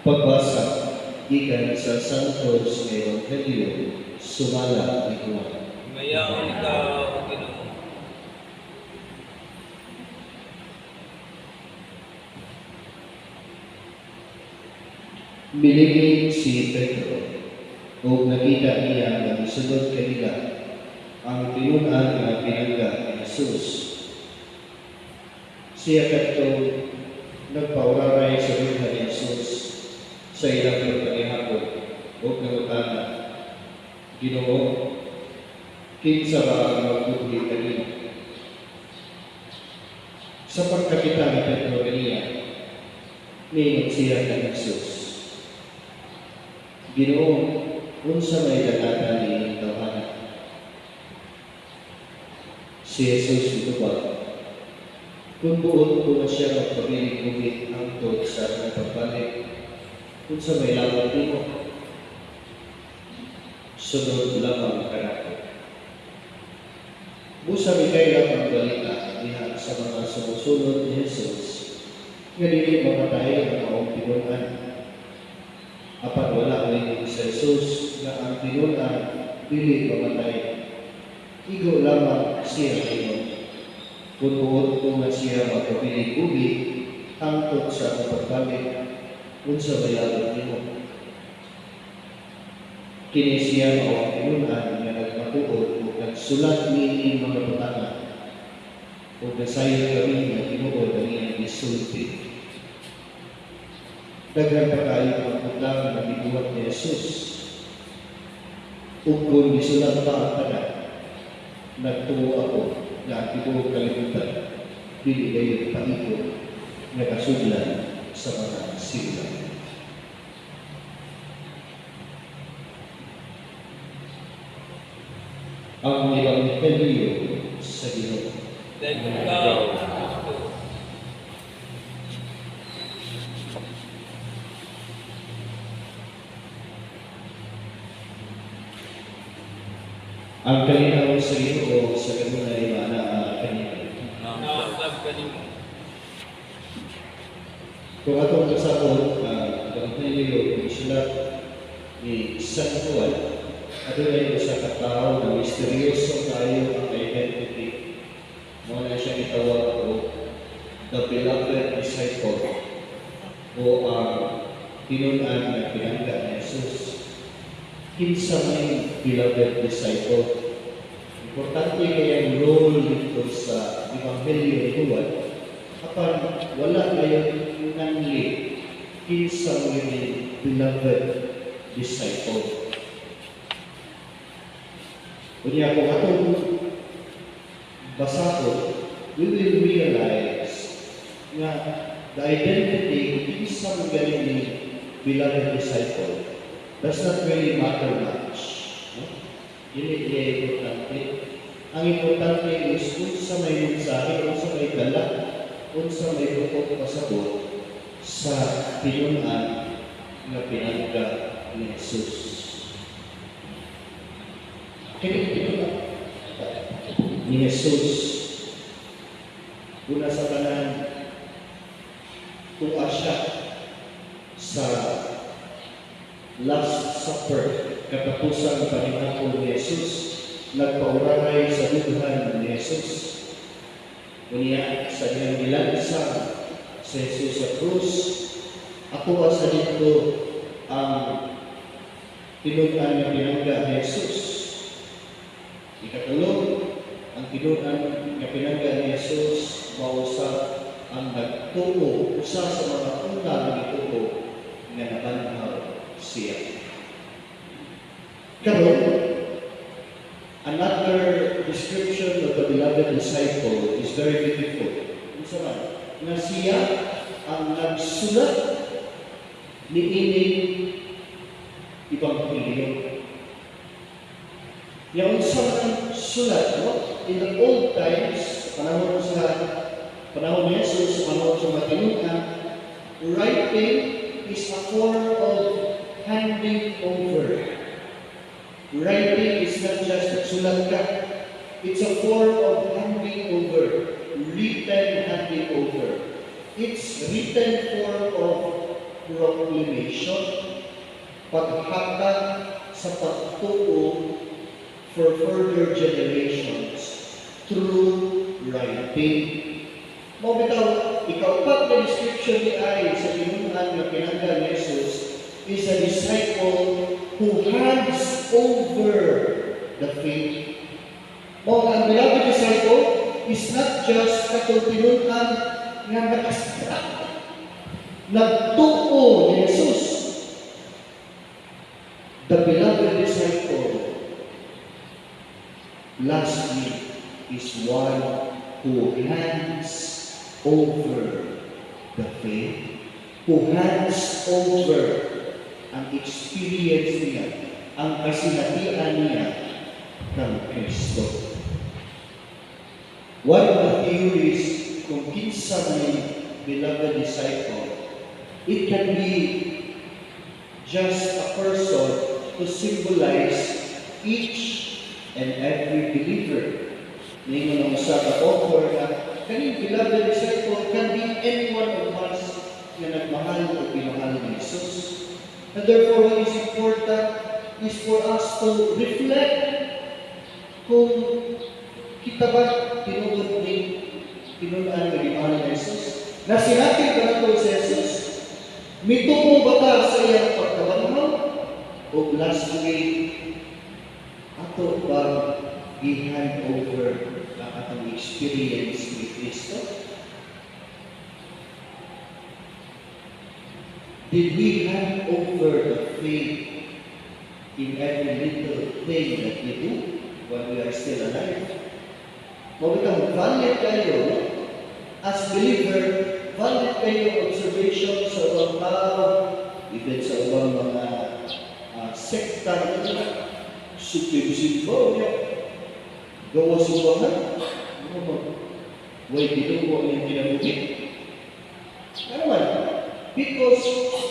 Pagbasa gikan sa Santos nga Ebanghelyo sumala ni Juan. Mayaon ikaw, O Ginoo. Miligid si Pedro ug nakita niya nga misunod kanila ang tinunan nga pinangga ni Jesus. Siya kadto nagpauraray sa buhay ni Jesus sa ilang pagkakihapon ug nangutana, Ginoo, kinsa ba ang magbuhi kanina? Sa pagkakita ni Pedro kaniya, niingon siya kay Jesus, Ginoo, unsa may dakatan ni inyong tawhanan? Si Jesus mitubag, kung buot ko na siya magpabilig-bugit hangtod sa pagbalik, unsa may lawat nimo? Sunod lamang kanako. Busa bigay lang ang balita diha sa mga sumusunod ni Jesus nga dili mamatay ang maong tinunan. Apan wala rin sa Jesus na ang tinunan dili mamatay. Igo lamang siya ngayon. Kung buot ko na siya magpabilig-bugit hangtod sa pagbalik, unsa may lawat nimo? Kini siya mao ang tinunan nga nagmatuod ug nagsulat niini mga butana ug nasayon kami nga tinuod ang iyang gisulti. Daghan pa kayo ang utang na gibuhat ni Jesus. Ug kung gisulat pa ang tanan, nagtuo ako na ang tibuok kalibutan dili gayon paikot nga kasudlan sa mga sigla. Ang Ebanghelyo sa Ginoo. Dahil ikaw, Kristo. Ang kalinaw sa Ginoo sa kanunay mana kanina. Naasab ka nimo. Kung atong kasabot ang Ebanghelyo isulat ni San Juan, adunay usa ka tawo na misteryoso kayo ang identity. Mo na siya gitawag og the beloved disciple o ang tinunan na pinangga ni Jesus. Kinsa may beloved disciple? Importante kaya ang role dito sa Ebanghelyo ni Juan. Apan wala ngayon nanli kinsa may beloved disciple. Kunya kung atong basahon, we will realize nga the identity of isang galing ni beloved disciple does not really matter much. No? Dili importante. Ang importante is kung sa may mensahe, kung sa may dala, kung sa may pupok pasabot sa tinunan na pinangga ni Jesus. Kini ni Jesus una sa tanan tuwa siya sa Last Supper katapusan panihapon ni Jesus nagpauraray sa duhan ni Jesus kunya sa iyang gilansa sa Jesus sa krus ako sa dito ang tinunan na pinangga ni Jesus. Ikatulog, ang tinunan nga pinangga ni Jesus mausa ang nagtuo usa sa mga una nga gituo nga nabanhaw siya. Karon, another description of the beloved disciple is very beautiful. Unsa man? Nga siya ang nagsulat ni ining Ebanghelyo. Yung isang sulat, no? In the old times, panahon ni Jesus, panahon sa matinunan, writing is a form of handing over. Writing is not just sulat ka. It's a form of handing over, written handing over. It's written form of proclamation, paghatag sa pagtuo for further generations through writing. Mo bitaw, ikaw na description ni ay sa pinunan na pinanggal ni Jesus is a disciple who hands over the faith. Mo ang beloved disciple is not just katong pinunan nga nakastra. Nagtuo ni Jesus. The beloved disciple lastly is one who hands over the faith, who hands over ang experience niya, ang kasinatian niya ng Kristo. One of the theories kung kinsa may beloved disciple, it can be just a person to symbolize each and every believer. Ningon ang usa ka author na kaning beloved disciple can be any one of us na nagmahal o pinamahal ni Jesus. And therefore, what is important is for us to reflect kung kita ba tinuod ni tinunan nga gimahal ni Jesus. Na sinabi ba nato si Jesus? Mitumo ba ka sa iyang pagkabanhaw? O lastly, ato ba i-hand over ang atong experience ni Kristo? Did we hand over the faith in every little thing that we do while we are still alive? Mabitang valid kayo, as believer, valid kayo observation sa ibang tao, even sa ibang mga sekta nila, subtibusibbo niya, gawa subahan, way ginuwa niyang kinabugit. Ano man? Because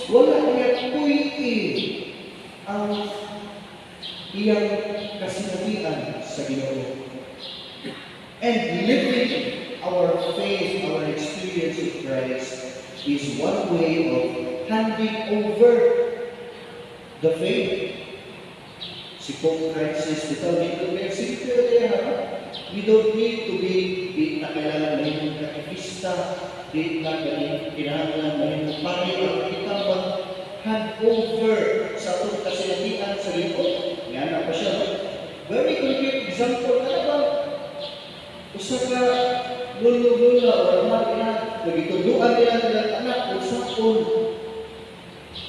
wala niya tuwi ang iyang kasinatian sa Ginoo. And living our faith, our experience with Christ is one way of handing over the faith. Si Pope Francis, bitaw dito may simple niya, we don't need to be di na kailangan na yung kakipista, di na kailangan na yung pari, kita ba hand over sa itong kasinatian sa likod? Yan na pa siya. Very concrete example, ano ba? Usa ka lulu-lula o ramad na, nagituduan nila nilang anak, usapon,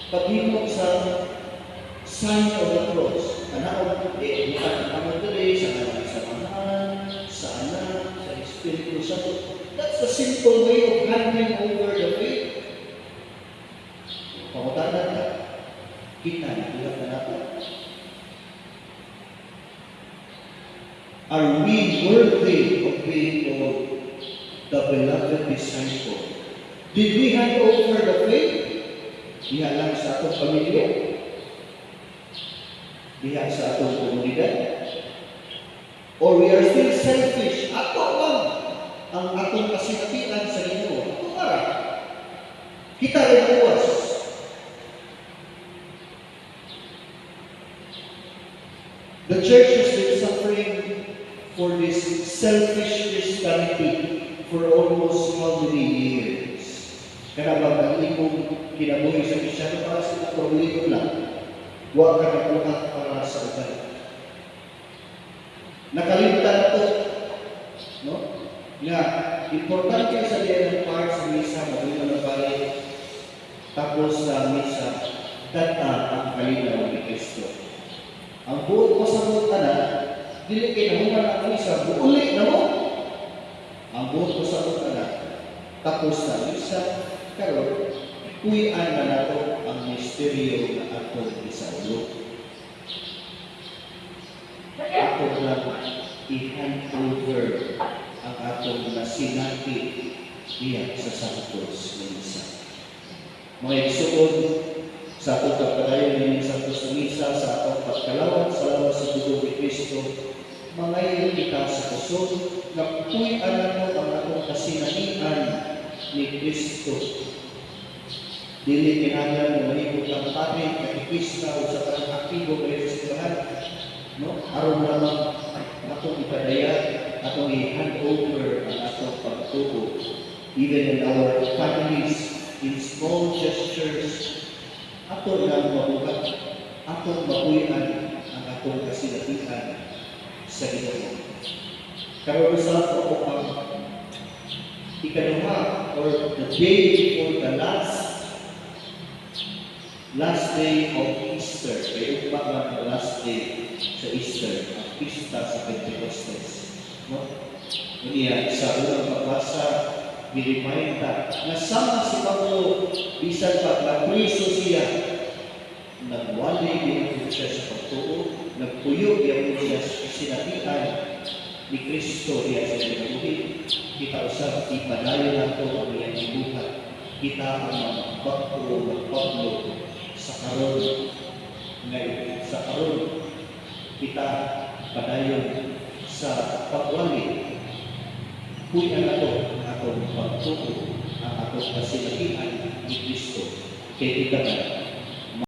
paghimok sa sign of the cross. Anak, bukan ang tuloy sa samahan, sa anak, sa Espiritu Santo. That's a simple way of handing over the faith. Pangutanan na, kita na natin. Are we worthy of being called the beloved disciple? Did we hand over the faith? Diha lang sa atong pamilya? Diha sa atong komunidad? Or we are still selfish? Ato lang ang atong kasinatian sa Ginoo. Ato para. Kita rin buwas. The church has been suffering for this selfish Christianity for almost how many years? Kaya ba ang imong kinabuhi sa Kristyano para sa problema lang? Huwag ka nakuha para sa uban. Nakalimutan ito, no? Nga, importante sa diyan part sa misa, magulong na balik, tapos sa misa, data ang kalinaw ni Kristo. Ang buot ko sa mga na, dili kay nahuman ang misa, buuli na mo. Ang buot ko sa mga na, tapos sa misa, karon kuyan na nato ang misteryo na atong isaulo. Ato lang i-hand over ang atong nasinati diya sa Santos Misa. Mga igsuon, sa atong kapadayon ng Santos Misa, sa atong pagkalawat, salamat sa dugo ni Kristo, mga kita sa kusog, na kuyan na ang atong kasinatian ni Kristo. Dili kinahanglan mo mahimo kang pari, katikista o sa parang aktibo kayo sa simbahan. No? Aron lamang atong ipadaya, atong i-hand over ang atong pagtuo. Even in our families, in small gestures, atong lang mabuhat, atong mabuyan ang atong kasilatihan sa Ginoo. Karon sa ako ang ikaduha or the day before the last day of Easter, kaya ugma man ang last day sa Easter, ang pista sa Pentecostes. No? Niya sa unang pagbasa, ni-remind ta, nasama si Pablo, bisan pa na-priso siya, nagwali din siya sa pagtuo, nagpuyo din siya sa sinatian ni Kristo diya sa pinabuhi. Kita usap, ipadayo na ito ang iyang ibuhat. Kita ang magpagtuo ng Pablo sa karon ngayon. Sa karon, kita padayon sa pagwali. Kuya na ito ang atong pagtuo, ang atong kasilatian ni Kristo. Kaya kita na